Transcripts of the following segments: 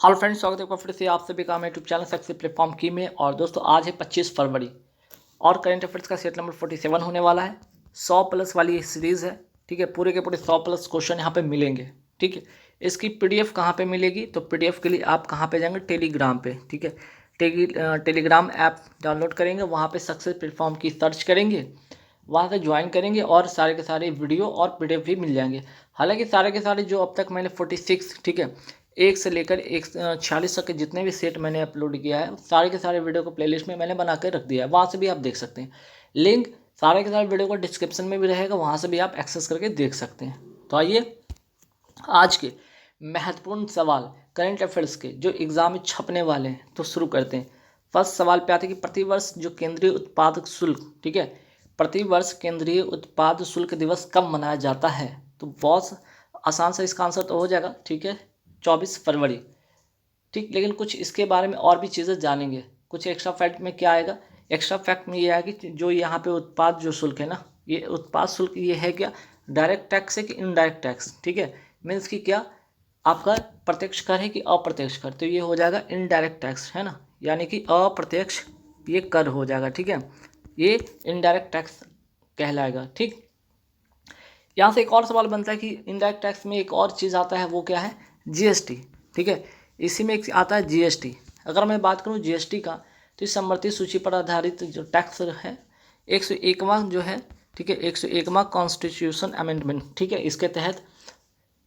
Hello friends, स्वागत है एक बार फिर से आप सभी का मेरे यूट्यूब चैनल सक्सेस प्लेटफॉर्म की में। और दोस्तों आज है 25 फरवरी और करंट अफेयर्स का सेट नंबर 47 होने वाला है। 100 प्लस वाली ये सीरीज़ है, ठीक है। पूरे के पूरे 100 प्लस क्वेश्चन यहाँ पे मिलेंगे, ठीक है। इसकी पीडीएफ कहाँ पे मिलेगी? तो पीडीएफ के लिए आप कहाँ पे जाएंगे? टेलीग्राम पे, ठीक है। टेलीग्राम ऐप डाउनलोड करेंगे, वहाँ पे सक्सेस प्लेटफॉर्म की सर्च करेंगे, वहाँ से ज्वाइन करेंगे और सारे के सारे वीडियो और पीडीएफ भी मिल जाएंगे। हालांकि सारे के सारे जो अब तक मैंने 46, ठीक है, 1 से लेकर 46 तक के जितने भी सेट मैंने अपलोड किया है, सारे के सारे वीडियो को प्लेलिस्ट में मैंने बना कर रख दिया है, वहाँ से भी आप देख सकते हैं। लिंक सारे के सारे वीडियो को डिस्क्रिप्शन में भी रहेगा, वहाँ से भी आप एक्सेस करके देख सकते हैं। तो आइए आज के महत्वपूर्ण सवाल करंट अफेयर्स के जो एग्जाम में छपने वाले हैं, तो शुरू करते हैं। फर्स्ट सवाल पे आते हैं कि प्रतिवर्ष जो केंद्रीय उत्पाद शुल्क, ठीक है, प्रतिवर्ष केंद्रीय उत्पाद शुल्क दिवस कब मनाया जाता है? तो बहुत आसान से इसका आंसर तो हो जाएगा, ठीक है, 24 फरवरी, ठीक। लेकिन कुछ इसके बारे में और भी चीज़ें जानेंगे। कुछ एक्स्ट्रा फैक्ट में क्या आएगा? एक्स्ट्रा फैक्ट में ये है कि जो यहाँ पे उत्पाद जो शुल्क है ना, ये उत्पाद शुल्क ये है क्या? डायरेक्ट टैक्स है कि इनडायरेक्ट टैक्स, ठीक है। मीन्स कि क्या आपका प्रत्यक्ष कर है कि अप्रत्यक्ष कर? तो ये हो जाएगा इनडायरेक्ट टैक्स, है ना, यानी कि अप्रत्यक्ष ये कर हो जाएगा, ठीक है। ये इनडायरेक्ट टैक्स कहलाएगा, ठीक। यहाँ से एक और सवाल बनता है कि इनडायरेक्ट टैक्स में एक और चीज़ आता है, वो क्या है? जीएसटी, ठीक है। इसी में एक आता है जीएसटी। अगर मैं बात करूँ जीएसटी का, तो इस समवर्ती सूची पर आधारित जो टैक्स है 101वां जो है, ठीक है, 101वां कॉन्स्टिट्यूशन अमेंडमेंट, ठीक है, इसके तहत।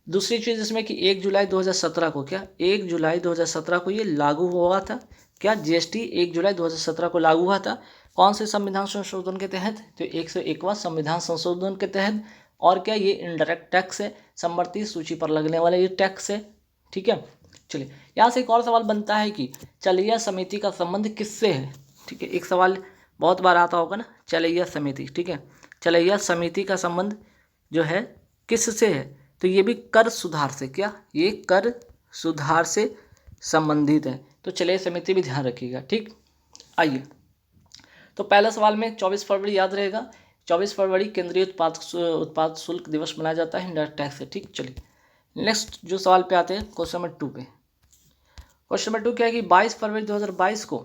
दूसरी चीज़ इसमें कि 1 जुलाई 2017 को, क्या 1 जुलाई 2017 को ये लागू हुआ था? क्या जीएसटी 1 जुलाई 2017 को लागू हुआ था? कौन से संविधान संशोधन के तहत? तो 101वां संविधान संशोधन के तहत। और क्या ये इनडायरेक्ट टैक्स है, समवर्ती सूची पर लगने वाला ये टैक्स है, ठीक है। चलिए यहाँ से एक और सवाल बनता है कि चलैया समिति का संबंध किससे है? ठीक है, एक सवाल बहुत बार आता होगा ना, चलैया समिति, ठीक है, चलैया समिति का संबंध जो है किससे है? तो ये भी कर सुधार से, क्या ये कर सुधार से संबंधित है। तो चलिए समिति भी ध्यान रखिएगा, ठीक। आइए, तो पहला सवाल में 24 फरवरी याद रहेगा। 24 फरवरी केंद्रीय उत्पाद शुल्क दिवस मनाया जाता है, इनडायरेक्ट टैक्स है, ठीक। चलिए नेक्स्ट जो सवाल पे आते हैं, क्वेश्चन नंबर 2 पे। क्वेश्चन नंबर 2 क्या है कि 22 फरवरी 2022 को,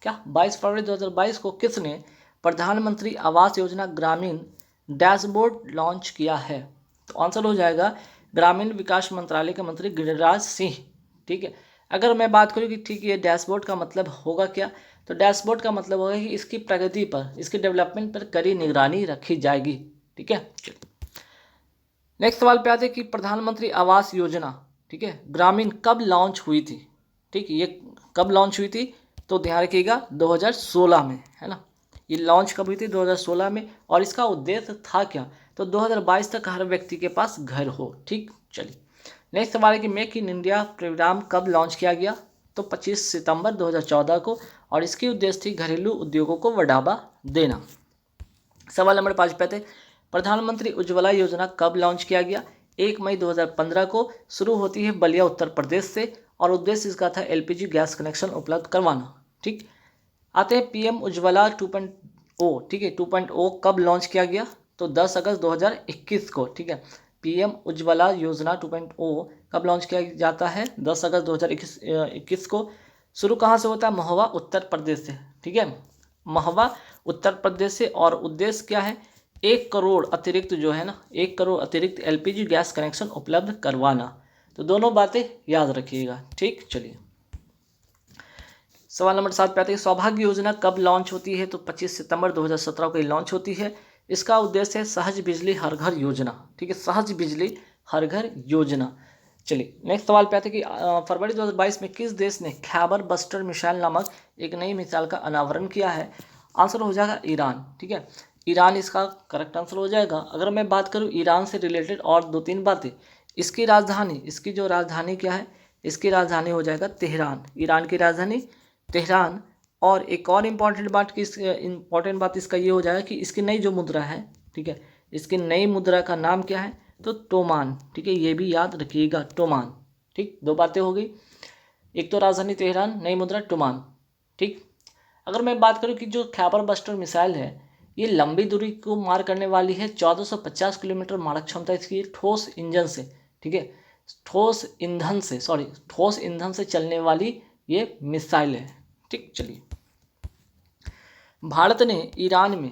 क्या 22 फरवरी 2022 को किसने प्रधानमंत्री आवास योजना ग्रामीण डैशबोर्ड लॉन्च किया है? तो आंसर हो जाएगा ग्रामीण विकास मंत्रालय के मंत्री गिरिराज सिंह, ठीक है। अगर मैं बात करूँ कि ठीक ये डैशबोर्ड का मतलब होगा क्या, तो डैशबोर्ड का मतलब होगा कि इसकी प्रगति पर, इसकी डेवलपमेंट पर कड़ी निगरानी रखी जाएगी, ठीक है। नेक्स्ट सवाल पे आते हैं कि प्रधानमंत्री आवास योजना, ठीक है, ग्रामीण कब लॉन्च हुई थी? ठीक, ये कब लॉन्च हुई थी? तो ध्यान रखिएगा 2016 में, है ना। ये लॉन्च कब हुई थी? 2016 में। और इसका उद्देश्य था क्या? तो 2022 तक हर व्यक्ति के पास घर हो, ठीक। चलिए नेक्स्ट सवाल है कि मेक इन इंडिया प्रोग्राम कब लॉन्च किया गया? तो 25 सितंबर 2014 को। और इसकी उद्देश्य थी घरेलू उद्योगों को बढ़ावा देना। सवाल नंबर 5 पे थे, प्रधानमंत्री उज्ज्वला योजना कब लॉन्च किया गया? 1 मई 2015 को। शुरू होती है बलिया उत्तर प्रदेश से और उद्देश्य इसका था एलपीजी गैस कनेक्शन उपलब्ध करवाना, ठीक। आते हैं पीएम उज्ज्वला 2.0, ठीक है, 2.0 कब लॉन्च किया गया? तो 10 अगस्त 2021 को, ठीक है। पीएम उज्ज्वला योजना 2.0 कब लॉन्च किया जाता है? 10 अगस्त 2021 को। शुरू कहाँ से होता है? महोबा उत्तर प्रदेश से, ठीक है, महोबा उत्तर प्रदेश से। और उद्देश्य क्या है? 1 करोड़ अतिरिक्त जो है ना, 1 करोड़ अतिरिक्त एलपीजी गैस कनेक्शन उपलब्ध करवाना। तो दोनों बातें याद रखिएगा, ठीक। चलिए सवाल नंबर 7 पे आते हैं, सौभाग्य योजना कब लॉन्च होती है? तो 25 सितंबर 2017 को ये लॉन्च होती है। इसका उद्देश्य है सहज बिजली हर घर योजना, ठीक है, सहज बिजली हर घर योजना। चलिए नेक्स्ट सवाल पे आते हैं कि फरवरी 2022 में किस देश ने खैबर बस्टर मिसाइल नामक एक नई मिसाइल का अनावरण किया है? आंसर हो जाएगा ईरान, ठीक है, ईरान इसका करेक्ट आंसर हो जाएगा। अगर मैं बात करूँ ईरान से रिलेटेड और 2-3 बातें, इसकी राजधानी, इसकी जो राजधानी क्या है? इसकी राजधानी हो जाएगा तेहरान, ईरान की राजधानी तेहरान। और एक और इम्पॉर्टेंट बात इसका ये हो जाएगा कि इसकी नई जो मुद्रा है, ठीक है, इसकी नई मुद्रा का नाम क्या है? तो टोमान, ठीक है, ये भी याद रखिएगा, टोमान, ठीक। 2 बातें हो गई, एक तो राजधानी तेहरान, नई मुद्रा टोमान, ठीक। अगर मैं बात करूँ कि जो खैबर बस्टर मिसाइल है, ये लंबी दूरी को मार करने वाली है, 1450 किलोमीटर मारक क्षमता इसकी ठोस इंजन से, ठीक है, ठोस ईंधन से चलने वाली ये मिसाइल है। ठीक, चलिए। भारत ने ईरान में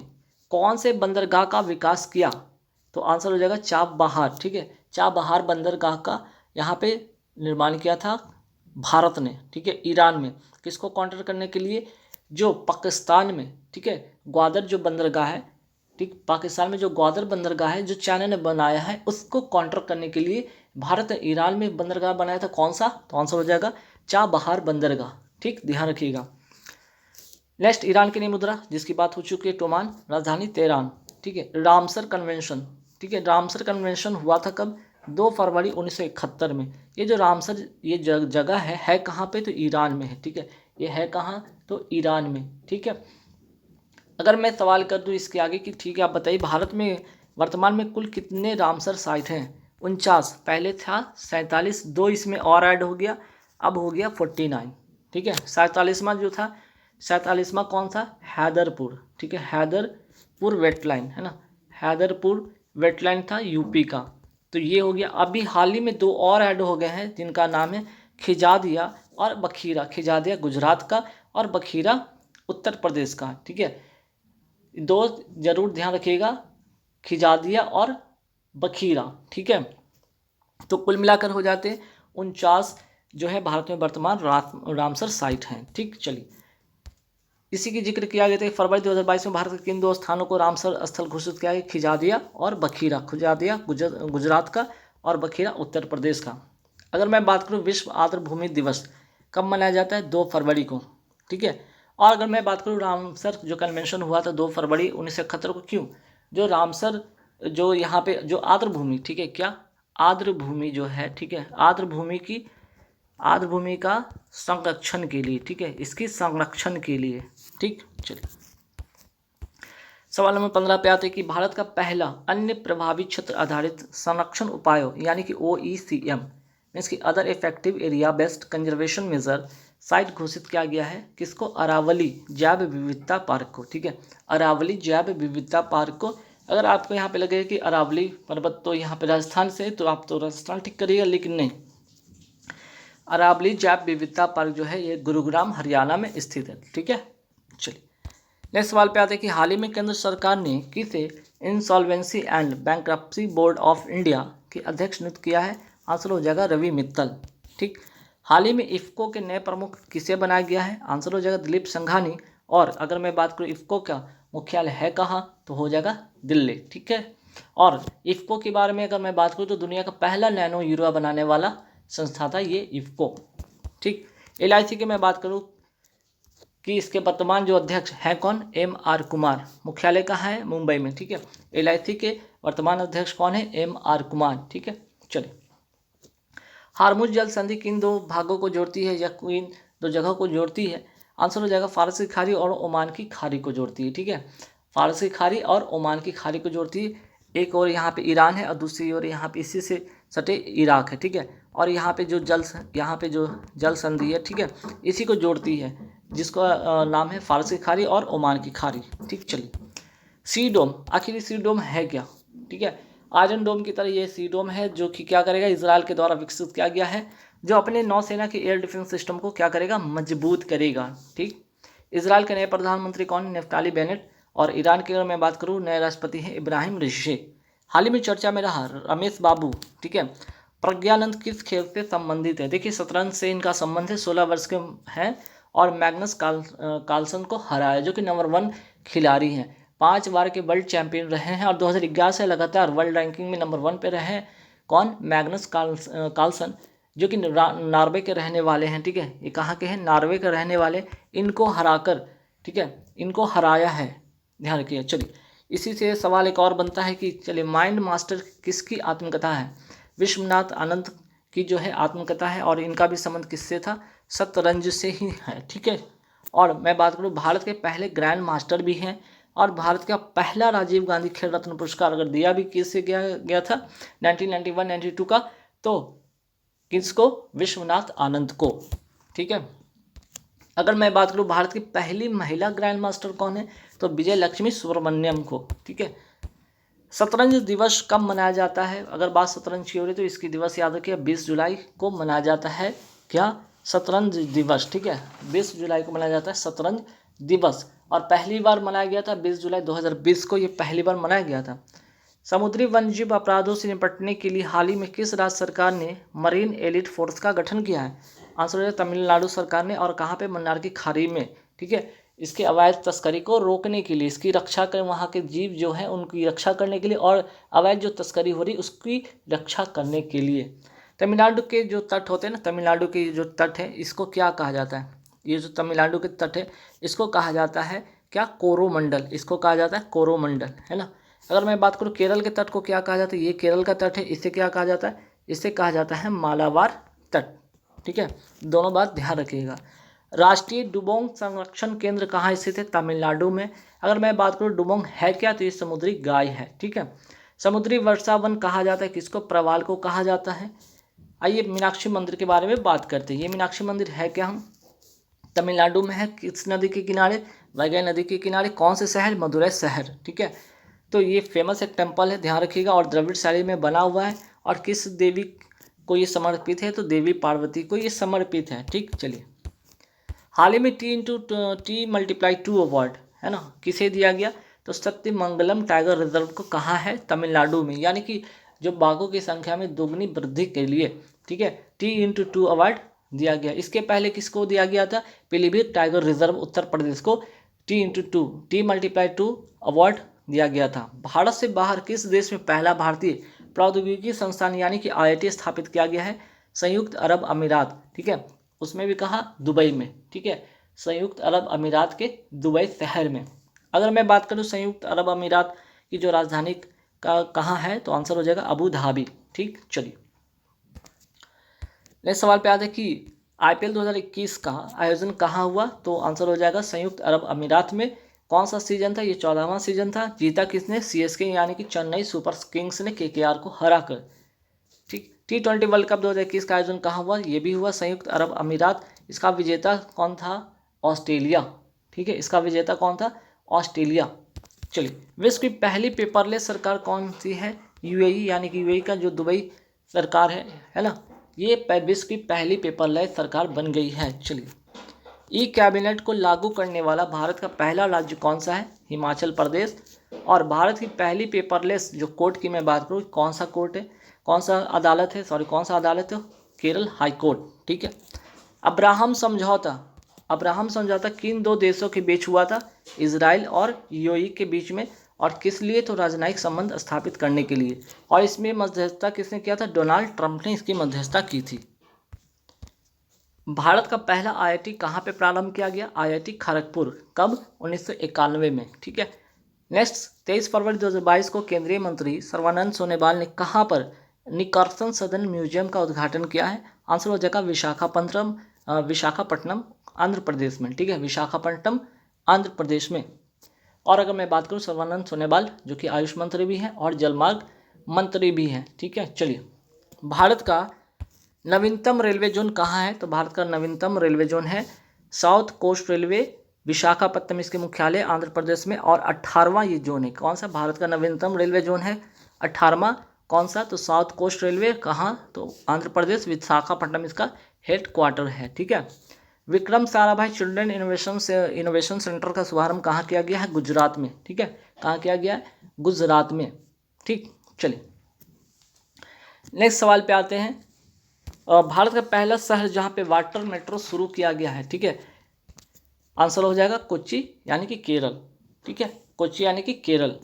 कौन से बंदरगाह का विकास किया? तो आंसर हो जाएगा चाबहार। ठीक है, चाबहार बंदरगाह का यहाँ पे निर्माण किया था भारत ने। ठीक है, ईरान में किसको काउंटर करने के लिए? जो पाकिस्तान में, ठीक है, ग्वादर जो बंदरगाह है, ठीक, पाकिस्तान में जो ग्वादर बंदरगाह है जो चाइना ने बनाया है, उसको काउंटर करने के लिए भारत ने ईरान में बंदरगाह बनाया था। कौन सा? तो आंसर हो जाएगा चाबहार बंदरगाह। ठीक, ध्यान रखिएगा। नेक्स्ट, ईरान की नई मुद्रा जिसकी बात हो चुकी है, टोमान, राजधानी तेहरान। ठीक है, रामसर कन्वेंशन। ठीक है, रामसर कन्वेंशन हुआ था कब? 2 फरवरी 1971 में। ये जो रामसर ये जगह है कहाँ पे? तो ईरान में है। ठीक है, ये है कहाँ? तो ईरान में। ठीक है, अगर मैं सवाल कर दूं इसके आगे कि ठीक है आप बताइए भारत में वर्तमान में कुल कितने रामसर साइट हैं? 49। पहले था 47, 2 इसमें और ऐड हो गया, अब हो गया 49। ठीक है, 47वां जो था, 47वां कौन सा? हैदरपुर। ठीक है, हैदरपुर वेटलैंड है ना, हैदरपुर वेटलैंड था यूपी का। तो ये हो गया। अभी हाल ही में 2 और ऐड हो गए हैं जिनका नाम है खिजादिया और बखीरा। खिजादिया गुजरात का और बखीरा उत्तर प्रदेश का। ठीक है, 2 जरूर ध्यान रखिएगा, खिजादिया और बखीरा। ठीक है, तो कुल मिलाकर हो जाते 49 जो है भारत में वर्तमान रामसर साइट हैं। ठीक, चलिए, इसी की जिक्र किया गया था। फरवरी 2022 में भारत के किन 2 स्थानों को रामसर स्थल घोषित किया गया? खिजादिया और बखीरा। खिजादिया गुजरात का और बखीरा उत्तर प्रदेश का। अगर मैं बात करूँ विश्व आर्द्रभूमि दिवस कब मनाया जाता है? 2 फरवरी को। ठीक है, और अगर मैं बात करूँ रामसर जो कन्वेंशन हुआ था 2 फरवरी 1971 को, क्यों? जो रामसर जो यहाँ पे जो आर्द्रभूमि, ठीक है, क्या आर्द्रभूमि जो है, ठीक है, आर्द्रभूमि का संरक्षण के लिए, ठीक है, इसकी संरक्षण के लिए। ठीक, चलिए, सवाल नंबर 15 पे आते हैं कि भारत का पहला अन्य प्रभावी क्षेत्र आधारित संरक्षण उपायों यानी कि OECM मीन्स की other effective area based conservation measure site घोषित किया गया है किसको? अरावली जैव विविधता पार्क को। ठीक है, अरावली जैव विविधता पार्क को। अगर आपको यहाँ पे लगे कि अरावली पर्वत तो यहाँ पे राजस्थान से, तो आप तो राजस्थान ठीक करिएगा, लेकिन नहीं, अरावली जैव विविधता पार्क जो है ये गुरुग्राम हरियाणा में स्थित है। ठीक है, चलिए, नेक्स्ट सवाल पे आते हैं कि हाल ही में केंद्र सरकार ने किसे insolvency and bankruptcy board of India के अध्यक्ष नियुक्त किया है? आंसर हो जाएगा रवि मित्तल। ठीक, हाल ही में इफ्को के नए प्रमुख किसे बनाया गया है? आंसर हो जाएगा दिलीप संघानी। और अगर मैं बात करूँ इफ्को का मुख्यालय है कहाँ, तो हो जाएगा दिल्ली। ठीक है, और इफ्को के बारे में अगर मैं बात करूँ तो दुनिया का पहला नैनो यूरिया बनाने वाला संस्था था ये इफ्को। ठीक, LIC की मैं बात करूँ कि इसके वर्तमान जो अध्यक्ष हैं कौन? MR कुमार। मुख्यालय कहाँ है? मुंबई में। ठीक है, LIC के वर्तमान अध्यक्ष कौन है? MR कुमार। ठीक है, चलिए, हार्मुज जल संधि किन 2 भागों को जोड़ती है या किन 2 जगहों को जोड़ती है? आंसर हो जाएगा फारसी खाड़ी और ओमान की खाड़ी को जोड़ती है। ठीक है, फारसी खाड़ी और ओमान की खाड़ी को जोड़ती है। एक और यहाँ पे ईरान है और दूसरी ओर यहाँ पे इसी से सटे इराक है। ठीक है, और यहाँ पे जो जल संधि है, ठीक है, इसी को जोड़ती है जिसका नाम है फारसी खाड़ी और ओमान की खाड़ी। ठीक, चलिए, सी डोम, आखिर सी डोम है क्या? ठीक है, आयरन डोम की तरह ये सी डोम है जो कि क्या करेगा? इजराइल के द्वारा विकसित किया गया है, जो अपने नौसेना के एयर डिफेंस सिस्टम को क्या करेगा? मजबूत करेगा। ठीक, इजराइल के नए प्रधानमंत्री कौन? Naftali Bennett. और ईरान की अगर मैं बात करूँ नए राष्ट्रपति हैं इब्राहिम रईसी। हाल ही में चर्चा में रहा रमेश बाबू। ठीक है, प्रज्ञानंद किस खेल से संबंधित है? देखिए, शतरंज से इनका संबंध है, 16 वर्ष के हैं और मैग्नस कार्लसन को हराया जो कि नंबर 1 खिलाड़ी हैं। 5 बार के वर्ल्ड चैंपियन रहे हैं और 2011 से लगातार वर्ल्ड रैंकिंग में नंबर 1 पे रहे हैं। कौन? मैग्नस कार्लसन, जो कि नॉर्वे के रहने वाले हैं। ठीक है, ये कहाँ के हैं? नॉर्वे के रहने वाले। इनको हराकर, ठीक है, इनको हराया है, ध्यान रखिए। चलिए, इसी से सवाल एक और बनता है कि चलिए, माइंड मास्टर किसकी आत्मकथा है? विश्वनाथ आनंद की जो है आत्मकथा है और इनका भी संबंध किससे था? शतरंज से ही है। ठीक है, और मैं बात करूँ भारत के पहले ग्रैंड मास्टर भी हैं और भारत का पहला राजीव गांधी खेल रत्न पुरस्कार अगर दिया भी किससे गया था 1991-92 का, तो किसको? विश्वनाथ आनंद को। ठीक है, अगर मैं बात करूँ भारत की पहली महिला ग्रैंड मास्टर कौन है, तो विजय लक्ष्मी सुब्रमण्यम को। ठीक है, शतरंज दिवस कब मनाया जाता है? अगर बात शतरंज की हो रही तो इसकी दिवस याद रखिए 20 जुलाई को मनाया जाता है। क्या? शतरंज दिवस। ठीक है, 20 जुलाई को मनाया जाता है शतरंज दिवस। और पहली बार मनाया गया था 20 जुलाई 2020 को, ये पहली बार मनाया गया था। समुद्री वन्यजीव अपराधों से निपटने के लिए हाल ही में किस राज्य सरकार ने मरीन एलिट फोर्स का गठन किया है? आंसर है तमिलनाडु सरकार ने। और कहाँ पे? मन्नार की खाड़ी में। ठीक है, इसके अवैध तस्करी को रोकने के लिए, इसकी रक्षा कर, वहाँ के जीव जो हैं उनकी रक्षा करने के लिए, और अवैध जो तस्करी हो रही उसकी रक्षा करने के लिए। तमिलनाडु के जो तट होते हैं ना, तमिलनाडु के जो तट है इसको क्या कहा जाता है? ये जो तमिलनाडु के तट है इसको कहा जाता है क्या? कोरोमंडल। इसको कहा जाता है कोरोमंडल, है ना। अगर मैं बात करूँ केरल के तट को क्या कहा जाता है? ये केरल का तट है, इसे क्या कहा जाता है? इसे कहा जाता है मालाबार तट। ठीक है, दोनों बात ध्यान रखिएगा। राष्ट्रीय डुबोंग संरक्षण केंद्र कहाँ स्थित है? तमिलनाडु में। अगर मैं बात करूँ डुबोंग है क्या, तो ये समुद्री गाय है। ठीक है, समुद्री वर्षा वन कहा जाता है किसको? प्रवाल को कहा जाता है। आइए मीनाक्षी मंदिर के बारे में बात करते हैं। ये मीनाक्षी मंदिर है क्या? हम तमिलनाडु में है। किस नदी के किनारे? वैगै नदी के किनारे। कौन से शहर? मदुरै शहर। ठीक है, तो ये फेमस एक टेम्पल है, ध्यान रखिएगा, और द्रविड़ शैली में बना हुआ है। और किस देवी को ये समर्पित है? तो देवी पार्वती को ये समर्पित है। ठीक, चलिए। हाल ही में T/T+2 अवार्ड, है ना, किसे दिया गया? तो सत्यमंगलम टाइगर रिजर्व को। कहाँ है? तमिलनाडु में। यानी कि जो बाघों की संख्या में दोगुनी वृद्धि के लिए, ठीक है, T/2 अवार्ड दिया गया। इसके पहले किसको दिया गया था? पीलीभीत टाइगर रिजर्व उत्तर प्रदेश को T/2 अवार्ड दिया गया था। भारत से बाहर किस देश में पहला भारतीय प्रौद्योगिकी संस्थान यानी कि IIT स्थापित किया गया है? संयुक्त अरब अमीरात। ठीक है, उसमें भी कहा? दुबई में। ठीक है, संयुक्त अरब अमीरात के दुबई शहर में। अगर मैं बात करूं संयुक्त अरब अमीरात की जो राजधानी का कहाँ है, तो आंसर हो जाएगा अबू धाबी। ठीक, चलिए नेक्स्ट सवाल पे आते हैं कि IPL 2021 का आयोजन कहाँ हुआ? तो आंसर हो जाएगा संयुक्त अरब अमीरात में। कौन सा सीजन था? ये 14वां सीजन था। जीता किसने? CSK यानी कि चेन्नई सुपर किंग्स ने KKR को हराकर। ठीक, T20 वर्ल्ड कप 2021 का आयोजन कहाँ हुआ? ये भी हुआ संयुक्त अरब अमीरात। इसका विजेता कौन था? ऑस्ट्रेलिया। ठीक है, इसका विजेता कौन था? ऑस्ट्रेलिया। चलिए, विश्व की पहली पेपरलेस सरकार कौन सी है? UAE, यानी कि UAE का जो दुबई सरकार है ना, ये विश्व की पहली पेपरलेस सरकार बन गई है। चलिए, ई कैबिनेट को लागू करने वाला भारत का पहला राज्य कौन सा है? हिमाचल प्रदेश। और भारत की पहली पेपरलेस जो कोर्ट की मैं बात करूँ, कौन सा कोर्ट है, कौन सा अदालत है, कौन सा अदालत है? Kerala high court. ठीक है, अब्राहम समझौता। अब्राहम समझौता किन दो देशों के बीच हुआ था? इजराइल और UAE के बीच में। और किस लिए? तो राजनयिक संबंध स्थापित करने के लिए। और इसमें मध्यस्थता किसने किया था? डोनाल्ड ट्रंप ने इसकी मध्यस्थता की थी। भारत का पहला IIT कहाँ पे प्रारंभ किया गया? IIT खड़गपुर। कब? 1991 में। ठीक है, नेक्स्ट 23 फरवरी 2022 को केंद्रीय मंत्री सर्बानंद सोनोवाल ने कहाँ पर निकर्सन सदन म्यूजियम का उद्घाटन किया है? आंसर हो जाएगा विशाखापट्टनम आंध्र प्रदेश में। ठीक है, विशाखापट्टनम आंध्र प्रदेश में। और अगर मैं बात करूँ सर्बानंद सोनोवाल जो कि आयुष मंत्री भी हैं और जलमार्ग मंत्री भी हैं। ठीक है, चलिए, भारत का नवीनतम रेलवे जोन कहाँ है? तो भारत का नवीनतम रेलवे जोन है साउथ कोस्ट रेलवे, विशाखापट्टनम इसके मुख्यालय आंध्र प्रदेश में। और 18वां ये जोन है। कौन सा? भारत का नवीनतम रेलवे जोन है 18वां। कौन सा? तो साउथ कोस्ट रेलवे। कहाँ? तो आंध्र प्रदेश, विशाखापट्टनम इसका हेड क्वार्टर है। ठीक है, Vikram Sarabhai children innovation centre का शुभारंभ कहाँ किया गया है? गुजरात में। ठीक है, कहाँ किया गया है? गुजरात में। ठीक, चलिए नेक्स्ट सवाल पे आते हैं। भारत का पहला शहर जहाँ पे वाटर मेट्रो शुरू किया गया है, ठीक है, आंसर हो जाएगा कोच्चि यानी कि केरल। ठीक है, कोच्चि यानी कि केरल।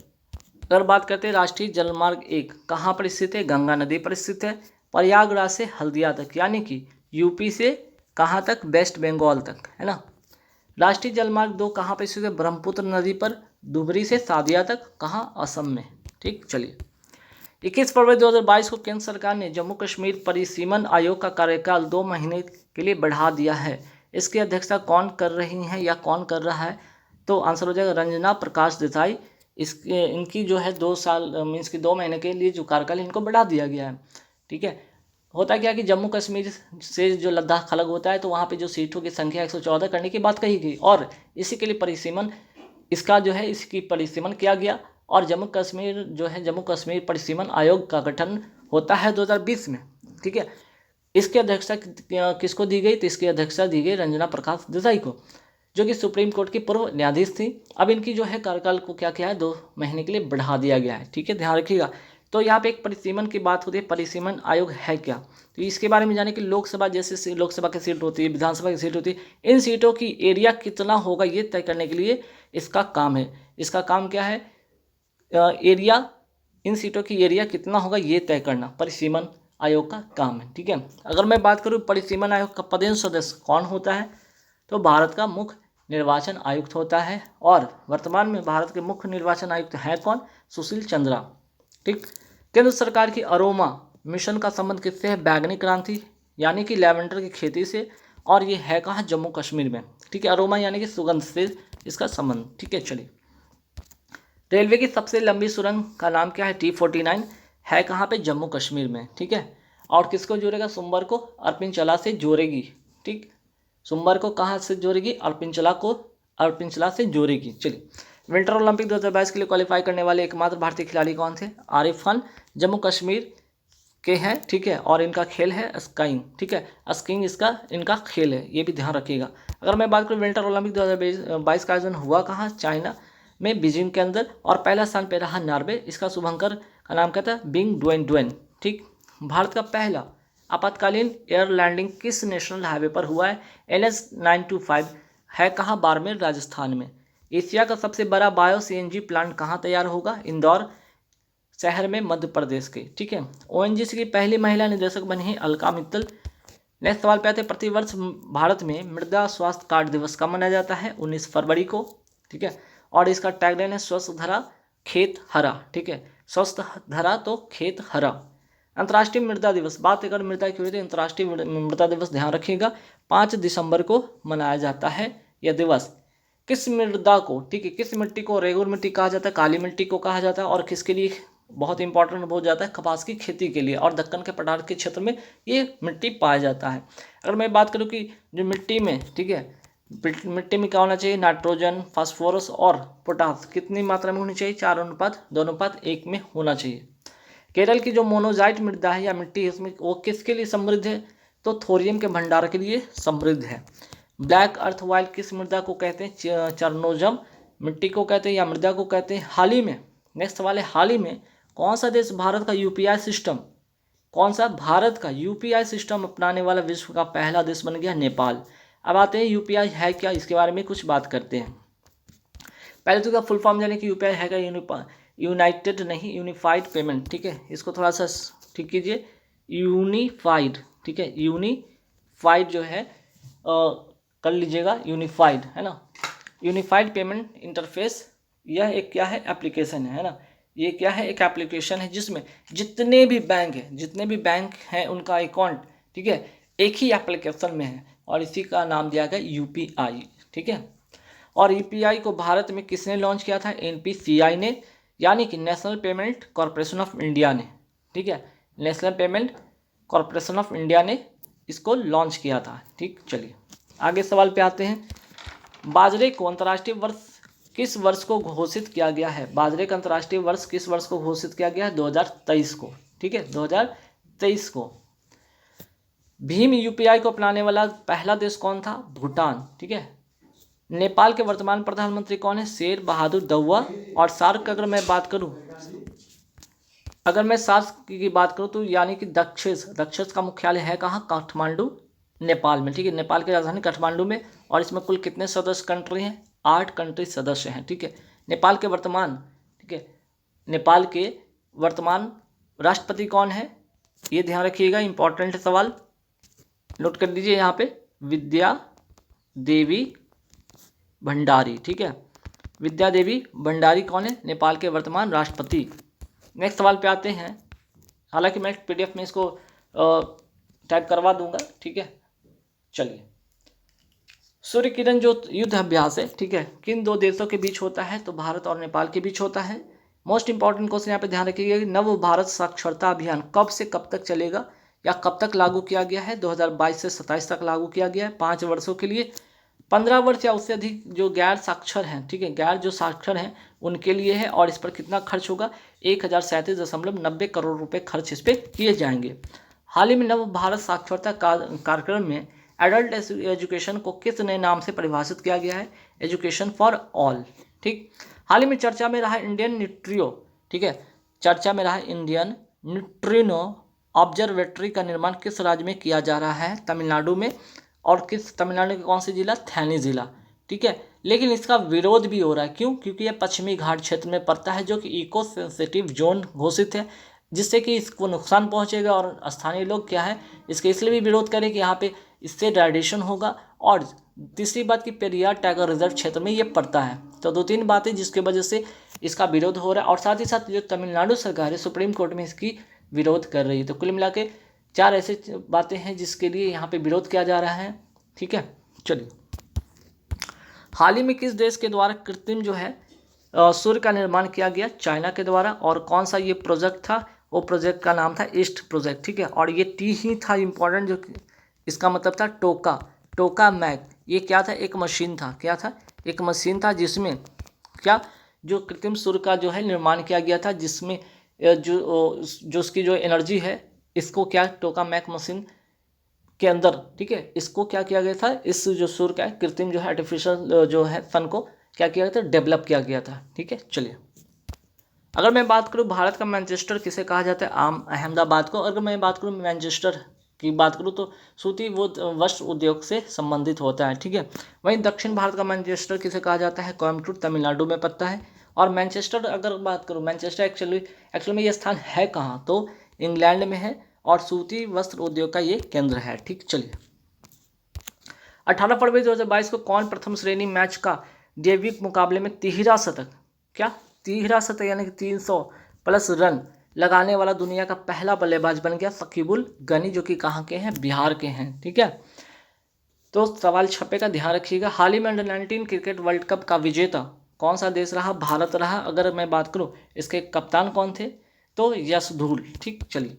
अगर बात करते हैं राष्ट्रीय जलमार्ग 1 कहाँ पर स्थित है? गंगा नदी पर स्थित है, प्रयागराज से हल्दिया तक, यानी कि यूपी से कहाँ तक? वेस्ट बंगाल तक, है ना। राष्ट्रीय जलमार्ग 2 कहाँ पर स्थित है? ब्रह्मपुत्र नदी पर धुबरी से सादिया तक, कहाँ? असम में। ठीक, चलिए 21 फरवरी 2022 को केंद्र सरकार ने जम्मू कश्मीर परिसीमन आयोग का कार्यकाल 2 महीने के लिए बढ़ा दिया है। इसकी अध्यक्षता कौन कर रही हैं या कौन कर रहा है? तो आंसर हो जाएगा रंजना प्रकाश देसाई। इसके इनकी जो है 2 साल मीन्स कि 2 महीने के लिए जो कार्यकाल इनको बढ़ा दिया गया है। ठीक है, होता क्या कि जम्मू कश्मीर से जो लद्दाख अलग होता है तो वहाँ पे जो सीटों की संख्या 114 करने की बात कही गई और इसी के लिए परिसीमन इसका जो है इसकी परिसीमन किया गया और जम्मू कश्मीर जो है जम्मू कश्मीर परिसीमन आयोग का गठन होता है 2020 में, ठीक है। इसकी अध्यक्षता किसको दी गई? तो इसकी अध्यक्षता दी गई रंजना प्रकाश देसाई को, जो कि सुप्रीम कोर्ट की पूर्व न्यायाधीश थी। अब इनकी जो है कार्यकाल को क्या किया है, 2 महीने के लिए बढ़ा दिया गया है, ठीक है, ध्यान रखिएगा। तो यहाँ पे एक परिसीमन की बात होती है, परिसीमन आयोग है क्या, तो इसके बारे में जाने कि लोकसभा जैसे लोकसभा की सीट होती है, विधानसभा की सीट होती है, इन सीटों की एरिया कितना होगा ये तय करने के लिए इसका काम है। इसका काम क्या है? एरिया, इन सीटों की एरिया कितना होगा ये तय करना परिसीमन आयोग का काम है, ठीक है। अगर मैं बात करूँ परिसीमन आयोग का पदेन सदस्य कौन होता है, तो भारत का मुख्य निर्वाचन आयुक्त होता है, और वर्तमान में भारत के मुख्य निर्वाचन आयुक्त हैं कौन? सुशील चंद्रा, ठीक। केंद्र सरकार की अरोमा मिशन का संबंध किससे है? बैगनी क्रांति यानी कि लैवेंडर की खेती से, और ये है कहाँ? जम्मू कश्मीर में, ठीक है। अरोमा यानी कि सुगंध से इसका संबंध, ठीक है। चलिए, रेलवे की सबसे लंबी सुरंग का नाम क्या है? T49, है कहाँ पे? जम्मू कश्मीर में, ठीक है। और किसको जोड़ेगा? सोमवार को अर्पिंचला से जोड़ेगी, ठीक। सोमवार को कहाँ से जोड़ेगी? अर्पिंचला से जोड़ेगी। चलिए, विंटर ओलंपिक 2022 के लिए क्वालिफाई करने वाले एकमात्र भारतीय खिलाड़ी कौन थे? आरिफ खान, जम्मू कश्मीर के हैं, ठीक है। और इनका खेल है स्काइंग, ठीक है, स्कीइंग इनका खेल है, ये भी ध्यान रखिएगा। अगर मैं बात करूँ विंटर ओलंपिक 2022 का आयोजन हुआ कहाँ? चाइना में, बीजिंग के अंदर, और पहला स्थान पे रहा नॉर्वे। इसका शुभंकर का नाम क्या था? बिंग डुएन, ठीक। भारत का पहला आपातकालीन एयर लैंडिंग किस नेशनल हाईवे पर हुआ है? NH-925, है कहाँ? बाड़मेर, राजस्थान में। एशिया का सबसे बड़ा बायो CNG प्लांट कहाँ तैयार होगा? इंदौर शहर में, मध्य प्रदेश के, ठीक है। ONGC की पहली महिला निदेशक बनी है अलका मित्तल। नेक्स्ट सवाल पे आते हैं, प्रतिवर्ष भारत में मृदा स्वास्थ्य कार्ड दिवस कब मनाया जाता है? 19 फरवरी को, ठीक है। और इसका टैगलाइन है स्वस्थ धरा खेत हरा, ठीक है, स्वस्थ धरा तो खेत हरा। अंतर्राष्ट्रीय मृदा दिवस, बात अगर मृदा की हुई तो अंतर्राष्ट्रीय मृदा दिवस ध्यान रखिएगा 5 दिसंबर को मनाया जाता है यह दिवस। किस मृदा को, ठीक है, किस मिट्टी को रेगुर मिट्टी कहा जाता है? काली मिट्टी को कहा जाता है। और किसके लिए बहुत इंपॉर्टेंट हो जाता है? कपास की खेती के लिए, और दक्कन के पठार के क्षेत्र में ये मिट्टी पाया जाता है। अगर मैं बात करूँ कि जो मिट्टी में, ठीक है, मिट्टी में क्या होना चाहिए? नाइट्रोजन, फास्फोरस और पोटास कितनी मात्रा में होनी चाहिए? 4:2:1 में होना चाहिए। केरल की जो मोनोजाइट मृदा है या मिट्टी है उसमें वो किसके लिए समृद्ध है? तो थोरियम के भंडार के लिए समृद्ध है। ब्लैक अर्थ वाइल किस मृदा को कहते हैं? चरनोजम मिट्टी को कहते हैं या मृदा को कहते हैं। हाल ही में, नेक्स्ट सवाल है, हाल ही में कौन सा देश भारत का UPI सिस्टम, कौन सा भारत का UPI सिस्टम अपनाने वाला विश्व का पहला देश बन गया? नेपाल। अब आते हैं UPI है क्या, इसके बारे में कुछ बात करते हैं। पहले तो इसका फुल फॉर्म जाने कि UPI है क्या? यूनाइटेड नहीं, यूनिफाइड पेमेंट, ठीक है, इसको थोड़ा सा ठीक कीजिए, यूनिफाइड, ठीक है, यूनिफाइड जो है कर लीजिएगा, यूनिफाइड है ना, यूनिफाइड पेमेंट इंटरफेस। यह एक क्या है? एप्लीकेशन है ना, ये क्या है? एक एप्लीकेशन है जिसमें जितने भी बैंक हैं उनका अकाउंट, ठीक है, एक ही एप्लीकेशन में है, और इसी का नाम दिया गया UPI, ठीक है। और UPI को भारत में किसने लॉन्च किया था? NPCI ने, यानी कि national payment corporation of India ने, ठीक है, national payment corporation of India ने इसको लॉन्च किया था, ठीक। चलिए आगे सवाल पे आते हैं। बाजरे को अंतर्राष्ट्रीय वर्ष किस वर्ष को घोषित किया गया है? बाजरे का अंतर्राष्ट्रीय वर्ष किस वर्ष को घोषित किया गया है? 2023 को, ठीक है, 2023 को। भीम UPI को अपनाने वाला पहला देश कौन था? भूटान, ठीक है। नेपाल के वर्तमान प्रधानमंत्री कौन है? शेर बहादुर दउआ। और सार्क अगर मैं बात करूं तो यानी कि दक्षेस का मुख्यालय है कहाँ? काठमांडू, नेपाल में, ठीक है, नेपाल की राजधानी काठमांडू में। और इसमें कुल कितने सदस्य कंट्री हैं? 8 कंट्री सदस्य हैं, ठीक है। नेपाल के वर्तमान राष्ट्रपति कौन है? ये ध्यान रखिएगा, इंपॉर्टेंट सवाल, नोट कर लीजिए यहाँ पे, विद्या देवी भंडारी, ठीक है, विद्या देवी भंडारी कौन है? नेपाल के वर्तमान राष्ट्रपति। नेक्स्ट सवाल पे आते हैं, हालांकि मैं PDF में इसको टाइप करवा दूंगा, ठीक है। चलिए, सूर्य किरण जो युद्ध अभ्यास है, ठीक है, किन 2 देशों के बीच होता है? तो भारत और नेपाल के बीच होता है। मोस्ट इंपॉर्टेंट क्वेश्चन यहाँ पे ध्यान रखिएगा कि नव भारत साक्षरता अभियान कब से कब तक चलेगा या कब तक लागू किया गया है? 2022 से 27 तक लागू किया गया है, 5 वर्षों के लिए। 15 वर्ष या उससे अधिक जो गैर साक्षर हैं, ठीक है, गैर जो साक्षर हैं उनके लिए है। और इस पर कितना खर्च होगा? 1037.90 करोड़ रुपए खर्च इस पर किए जाएंगे। हाल ही में नव भारत साक्षरता कार्यक्रम में एडल्ट एजुकेशन को किस नए नाम से परिभाषित किया गया है? Education for all. ठीक, हाल ही में चर्चा में रहा इंडियन न्यूट्रियो, ठीक है, चर्चा में रहा इंडियन न्यूट्रिनो ऑब्जर्वेटरी का निर्माण किस राज्य में किया जा रहा है? तमिलनाडु में। और किस तमिलनाडु के कौन से जिला? थैनी जिला। ठीक है, लेकिन इसका विरोध भी हो रहा है। क्यों? क्योंकि यह पश्चिमी घाट क्षेत्र में पड़ता है जो कि इको सेंसिटिव जोन घोषित है, जिससे कि इसको नुकसान पहुंचेगा। और स्थानीय लोग क्या है इसके इसलिए भी विरोध करें कि यहाँ पे इससे रेडिएशन होगा। और तीसरी बात कि पेरियार टाइगर रिजर्व क्षेत्र में ये पड़ता है। तो दो तीन बातें जिसकी वजह से इसका विरोध हो रहा है। और साथ ही साथ जो तमिलनाडु सरकार है सुप्रीम कोर्ट में इसकी विरोध कर रही है। तो कुल मिला के 4 ऐसे बातें हैं जिसके लिए यहाँ पे विरोध किया जा रहा है। ठीक है, चलिए, हाल ही में किस देश के द्वारा कृत्रिम जो है सूर्य का निर्माण किया गया? चाइना के द्वारा। और कौन सा ये प्रोजेक्ट था? वो प्रोजेक्ट का नाम था ईस्ट प्रोजेक्ट। ठीक है, और ये टी ही था इम्पोर्टेंट, जो इसका मतलब था टोका मैक। ये क्या था? एक मशीन था। क्या था? एक मशीन था जिसमें क्या जो कृत्रिम सूर्य का जो है निर्माण किया गया था, जिसमें जो उसकी जो एनर्जी है इसको क्या टोका मैक मशीन के अंदर, ठीक है, इसको क्या किया गया था? इस जो सूर्य का कृत्रिम जो है आर्टिफिशियल जो है सन को क्या किया गया था? डेवलप किया गया था। ठीक है, चलिए, अगर मैं बात करूं भारत का मैनचेस्टर किसे कहा जाता है? अहमदाबाद को। अगर मैं बात करूं मैनचेस्टर की बात करूं तो सूती वस्त्र उद्योग से संबंधित होता है। ठीक है, वहीं दक्षिण भारत का मैनचेस्टर किसे कहा जाता है? कोयम्बटूर तमिलनाडु में पड़ता है। और मैनचेस्टर अगर बात करूं, मैनचेस्टर एक्चुअली में ये स्थान है कहाँ? तो इंग्लैंड में है। और सूती वस्त्र उद्योग का ये केंद्र है। ठीक, चलिए, 18 फरवरी 2022 को कौन प्रथम श्रेणी मैच का डेब्यू मुकाबले में तिहरा शतक, क्या तिहरा शतक यानी कि 300 प्लस रन लगाने वाला दुनिया का पहला बल्लेबाज बन गया? शकीबुल गनी, जो कि कहाँ के हैं? बिहार के हैं। ठीक है, तो सवाल छपे का ध्यान रखिएगा। हाल ही में अंडर-19 क्रिकेट वर्ल्ड कप का विजेता कौन सा देश रहा? भारत रहा। अगर मैं बात करूं इसके कप्तान कौन थे? तो यशधूल। ठीक, चलिए,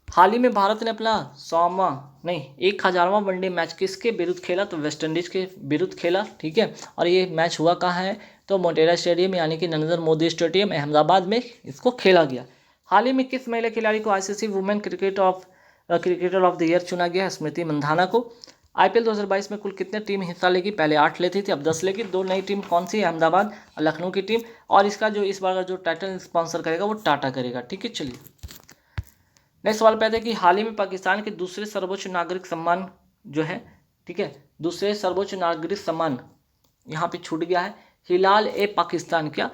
हाल ही में भारत ने अपना 1000वां वनडे मैच किसके विरुद्ध खेला? तो वेस्ट इंडीज के विरुद्ध खेला। ठीक है, और ये मैच हुआ कहाँ है? तो मोटेरा स्टेडियम यानी कि नरेंद्र मोदी स्टेडियम अहमदाबाद में इसको खेला गया। हाल ही में किस महिला खिलाड़ी को ICC women cricketer of the year चुना गया? स्मृति मंधाना को। आईपीएल 2022 में कुल कितने टीम हिस्सा लेगी? पहले 8 लेती थी, अब 10 लेगी। 2 नई टीम कौन सी? अहमदाबाद और लखनऊ की टीम। और इसका जो इस बार का जो टाइटल स्पॉन्सर करेगा वो टाटा करेगा। ठीक है, चलिए, नेक्स्ट सवाल पैदा है कि हाल ही में पाकिस्तान के दूसरे सर्वोच्च नागरिक सम्मान जो है, ठीक है, दूसरे सर्वोच्च नागरिक सम्मान यहाँ पे छूट गया है। हिलाल ए पाकिस्तान, क्या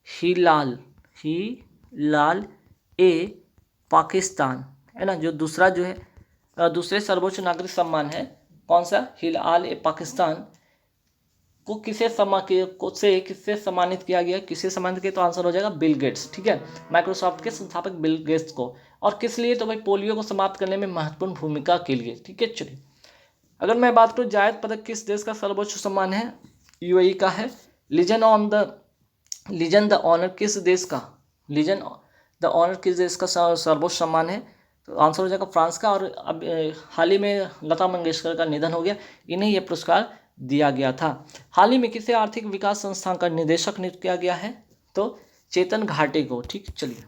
हिलाल ए पाकिस्तान है ना, जो दूसरा जो है दूसरे सर्वोच्च नागरिक सम्मान है, कौन सा? हिलाल ए पाकिस्तान को किससे सम्मानित किया गया? किससे सम्मानित किया? तो आंसर हो जाएगा बिल गेट्स। ठीक है, माइक्रोसॉफ्ट के संस्थापक बिल गेट्स को। और किस लिए? तो भाई पोलियो को समाप्त करने में महत्वपूर्ण भूमिका के लिए। ठीक है, चलिए, अगर मैं बात करूँ जायद पदक किस देश का सर्वोच्च सम्मान है? यूएई का है। लीजन द ऑनर किस देश का? लीजन द ऑनर किस देश का सर्वोच्च सम्मान है? तो आंसर हो जाएगा फ्रांस का। और अब हाल ही में लता मंगेशकर का निधन हो गया, इन्हें यह पुरस्कार दिया गया था। हाल ही में किसे आर्थिक विकास संस्थान का निदेशक नियुक्त किया गया है? तो चेतन घाटे को। ठीक, चलिए,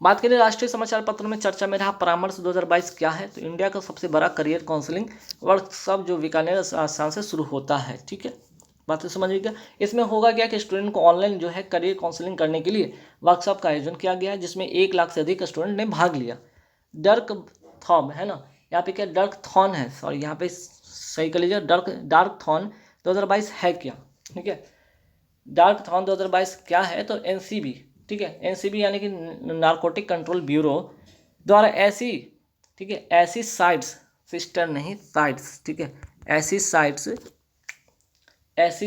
बात करें राष्ट्रीय समाचार पत्रों में चर्चा में रहा परामर्श 2022 क्या है? तो इंडिया का सबसे बड़ा करियर काउंसलिंग वर्कशॉप जो बीकानेर स्थान से शुरू होता है। ठीक है, बात तो समझिएगा। इसमें होगा क्या कि स्टूडेंट को ऑनलाइन जो है करियर काउंसलिंग करने के लिए वर्कशॉप का आयोजन किया गया है, जिसमें 1 लाख से अधिक स्टूडेंट ने भाग लिया। डर्क थॉम है ना, यहाँ पे क्या डर्क थॉन है, सॉरी यहाँ पे सही कर लीजिए, डार्क थॉन 2022 है क्या? ठीक है, डार्क थॉन 2022 क्या है? तो एनसीबी, ठीक है, एनसीबी यानी कि नारकोटिक कंट्रोल ब्यूरो द्वारा ऐसी, ठीक है, ऐसी साइट्स, सिस्टर नहीं साइट्स, ठीक है, ऐसी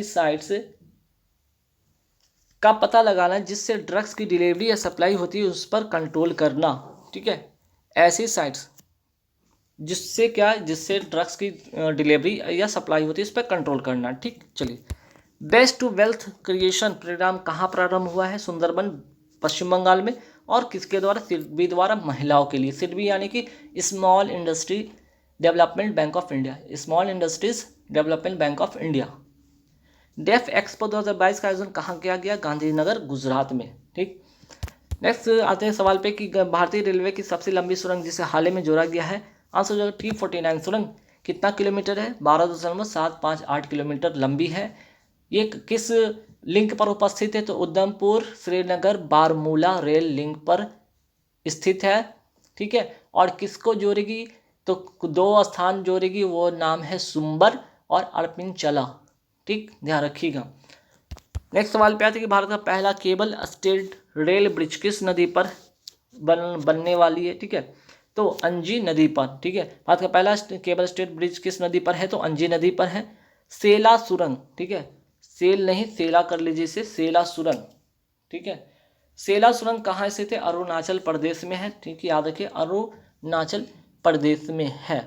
साइट्स का पता लगाना जिससे ड्रग्स की डिलीवरी या सप्लाई होती है उस पर कंट्रोल करना। ठीक है, ऐसी साइट्स जिससे ड्रग्स की डिलीवरी या सप्लाई होती है इस पर कंट्रोल करना। ठीक, चलिए, best to wealth creation programme कहाँ प्रारंभ हुआ है? सुंदरबन पश्चिम बंगाल में। और किसके द्वारा? सिडबी द्वारा, महिलाओं के लिए। सिडबी यानी कि small industry development bank of India, small industries development bank of India. Def Expo 2022 का आयोजन कहाँ किया गया? गांधीनगर, गुजरात में। ठीक, नेक्स्ट आते हैं सवाल पे कि भारतीय रेलवे की सबसे लंबी सुरंग जिसे हाल ही में जोड़ा गया है, आंसर जो T49 सुरंग कितना किलोमीटर है? 12.758 किलोमीटर लंबी है। ये किस लिंक पर उपस्थित है? तो उधमपुर श्रीनगर बारमूला रेल लिंक पर स्थित है। ठीक है, और किसको जोड़ेगी? तो दो स्थान जोड़ेगी, वो नाम है सुंबर और अरपिनचला। ठीक, ध्यान रखिएगा। नेक्स्ट सवाल पे आते हैं कि भारत का पहला केबल स्टेड रेल ब्रिज किस नदी पर बनने वाली है? ठीक है, तो अंजी नदी पर। ठीक है, भारत का पहला केबल स्टेड ब्रिज किस नदी पर है? तो अंजी नदी पर है। सेला सुरंग, ठीक है, सेल नहीं सेला कर लीजिए इसे, सेला सुरंग। ठीक है, सेला सुरंग कहाँ स्थित है? अरुणाचल प्रदेश में है। ठीक है, याद रखिए अरुणाचल प्रदेश में है।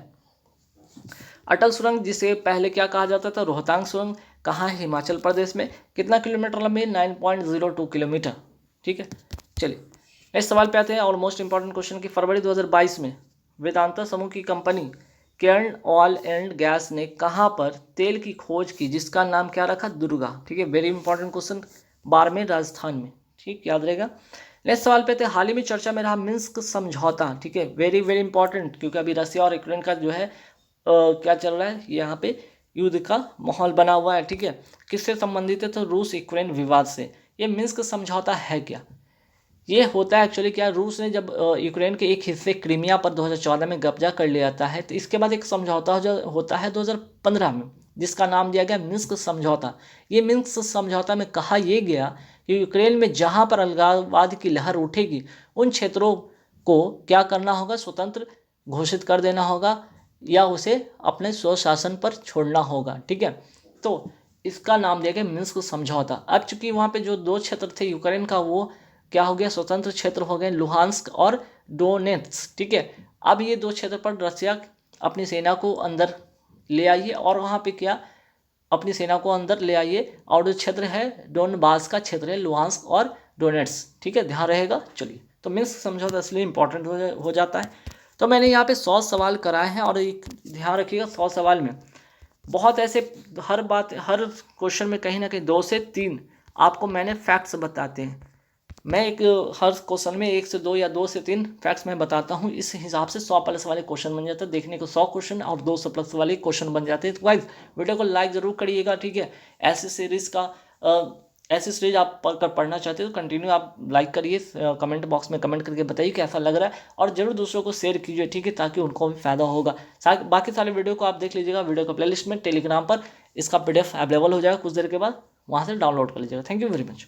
अटल सुरंग जिसे पहले क्या कहा जाता था? रोहतांग सुरंग, कहाँ है? हिमाचल प्रदेश में। कितना किलोमीटर लंबी है? 9.02 किलोमीटर। ठीक है, चलिए नेक्स्ट सवाल पे आते हैं और मोस्ट इंपॉर्टेंट क्वेश्चन की फरवरी 2022 में वेदांता समूह की company Cairn oil and gas ने कहाँ पर तेल की खोज की जिसका नाम क्या रखा? दुर्गा। ठीक है, very important question, Barmer Rajasthan में। ठीक, याद रहेगा। नेक्स्ट सवाल पे थे हाल ही में चर्चा में रहा मिन्स्क समझौता। ठीक है, वेरी वेरी इंपॉर्टेंट, क्योंकि अभी रसिया और यूक्रेन का जो है क्या चल रहा है यहाँ पे, युद्ध का माहौल बना हुआ है। ठीक है, किससे संबंधित है? तो रूस यूक्रेन विवाद से। ये मिन्स्क समझौता है क्या? ये होता है एक्चुअली क्या, रूस ने जब यूक्रेन के एक हिस्से क्रीमिया पर 2014 में कब्जा कर लिया था है, तो इसके बाद एक समझौता जो होता है 2015 में, जिसका नाम दिया गया मिन्स्क समझौता। ये मिन्स्क समझौता में कहा यह गया कि यूक्रेन में जहाँ पर अलगाववाद की लहर उठेगी उन क्षेत्रों को क्या करना होगा? स्वतंत्र घोषित कर देना होगा या उसे अपने स्वशासन पर छोड़ना होगा। ठीक है, तो इसका नाम दिया गया मिन्स्क समझौता। अब चूंकि वहाँ पे जो दो क्षेत्र थे यूक्रेन का, वो क्या हो गया? स्वतंत्र क्षेत्र हो गए, लुहांस्क और डोनेट्स्क। ठीक है, अब ये दो क्षेत्र पर रसिया अपनी सेना को अंदर ले आइए और वहाँ पे क्या अपनी सेना को अंदर ले आइए, और जो क्षेत्र है डोनबास का क्षेत्र है, लुहांस्क और डोनेट्स्क। ठीक है, ध्यान रहेगा। चलिए, तो मिन्स्क समझौता इसलिए इंपॉर्टेंट हो जाता है। तो मैंने यहाँ पे 100 सवाल कराए हैं, और एक ध्यान रखिएगा 100 सवाल में बहुत ऐसे हर हर क्वेश्चन में कहीं ना कहीं 2 से 3 आपको मैंने फैक्ट्स बताते हैं। मैं एक हर क्वेश्चन में 1 से 2 या 2 से 3 फैक्ट्स मैं बताता हूँ, इस हिसाब से 100 प्लस वाले क्वेश्चन बन जाते हैं। देखने को 100 क्वेश्चन और 200 प्लस वाले क्वेश्चन बन जाते हैं। तो गाइस वीडियो को लाइक जरूर करिएगा। ठीक है, ऐसी सीरीज आप पढ़ना चाहते हो तो कंटिन्यू आप लाइक करिए, कमेंट बॉक्स में कमेंट करके बताइए कैसा लग रहा है, और जरूर दूसरों को शेयर कीजिए। ठीक है, ताकि उनको भी फायदा होगा। बाकी सारे वीडियो को आप देख लीजिएगा वीडियो का प्लेलिस्ट में, टेलीग्राम पर इसका PDF अवेलेबल हो जाएगा कुछ देर के बाद, वहाँ से डाउनलोड कर लीजिएगा। Thank you very much.